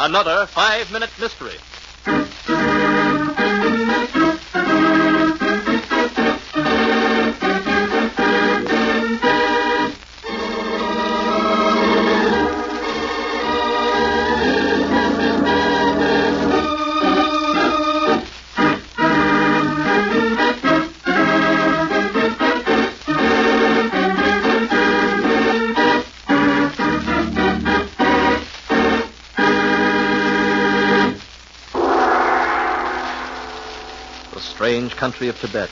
another 5-Minute Mystery. Strange country of Tibet,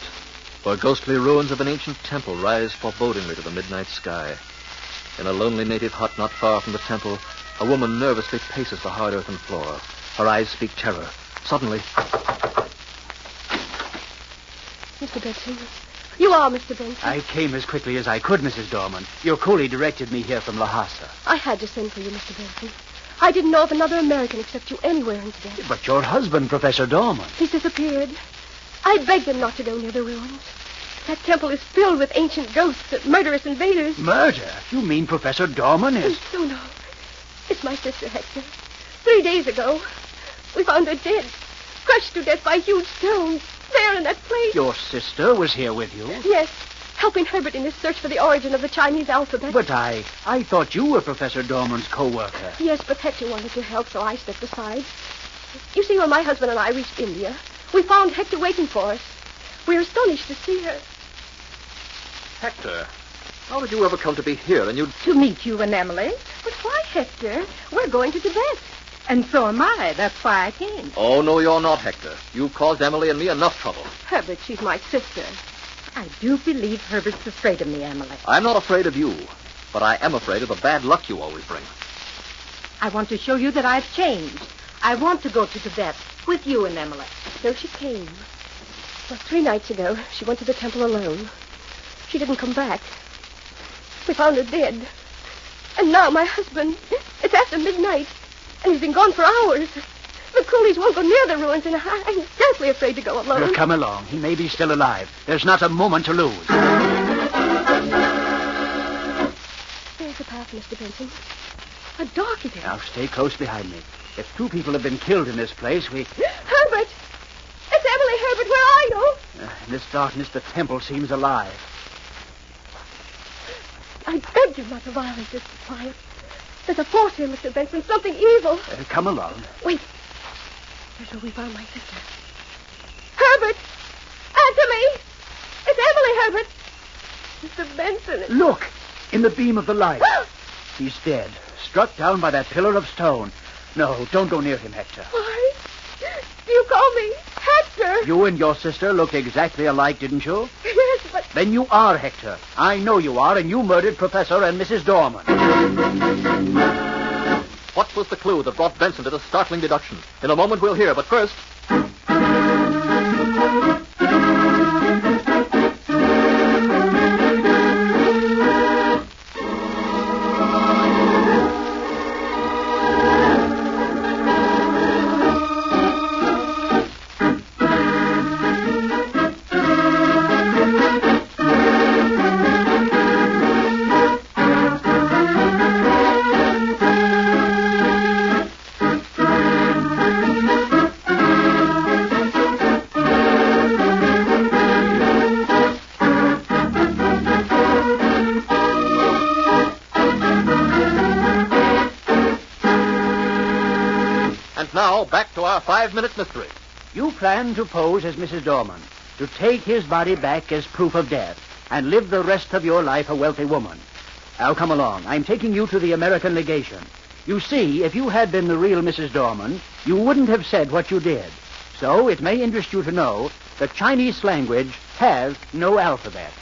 where ghostly ruins of an ancient temple rise forebodingly to the midnight sky. In a lonely native hut not far from the temple, a woman nervously paces the hard earthen floor. Her eyes speak terror. Suddenly... Mr. Benson. You are Mr. Benson. I came as quickly as I could, Mrs. Dorman. Your coolie directed me here from Lhasa. I had to send for you, Mr. Benson. I didn't know of another American except you anywhere in Tibet. But your husband, Professor Dorman. He's disappeared. I begged him not to go near the ruins. That temple is filled with ancient ghosts and murderous invaders. Murder? You mean Professor Dorman is... No. It's my sister, Hector. 3 days ago, we found her dead, crushed to death by huge stones, there in that place. Your sister was here with you? Yes, helping Herbert in his search for the origin of the Chinese alphabet. But I thought you were Professor Dorman's co-worker. Yes, but Hector wanted to help, so I stepped aside. You see, when my husband and I reached India, we found Hector waiting for us. We were astonished to see her. Hector, how did you ever come to be here and you... To meet you and Emily. But why, Hector? We're going to Tibet. And so am I. That's why I came. Oh, no, you're not, Hector. You've caused Emily and me enough trouble. Herbert, she's my sister. I do believe Herbert's afraid of me, Emily. I'm not afraid of you, but I am afraid of the bad luck you always bring. I want to show you that I've changed. I want to go to Tibet with you and Emily. So she came. Well, 3 nights ago, she went to the temple alone. She didn't come back. We found her dead. And now my husband, it's after midnight, and he's been gone for hours. The coolies won't go near the ruins, and I'm deathly afraid to go alone. Well, come along. He may be still alive. There's not a moment to lose. There's the path, Mr. Benson. How dark it is. Now, stay close behind me. If 2 people have been killed in this place, we... Herbert! It's Emily, Herbert. Where are you? In this darkness, the temple seems alive. I begged you not to violate this quiet. There's a force here, Mr. Benson. Something evil. Come along. Wait. Here's where we found my sister. Herbert! Answer me! It's Emily, Herbert! Mr. Benson... Look! In the beam of the light. He's dead. Struck down by that pillar of stone. No, don't go near him, Hector. Why? You call me Hector? You and your sister look exactly alike, didn't you? Yes, but... Then you are Hector. I know you are, and you murdered Professor and Mrs. Dorman. What was the clue that brought Benson to this startling deduction? In a moment we'll hear, but first... Now, back to our 5-minute mystery. You plan to pose as Mrs. Dorman, to take his body back as proof of death, and live the rest of your life a wealthy woman. Now, come along. I'm taking you to the American legation. You see, if you had been the real Mrs. Dorman, you wouldn't have said what you did. So, it may interest you to know the Chinese language has no alphabet.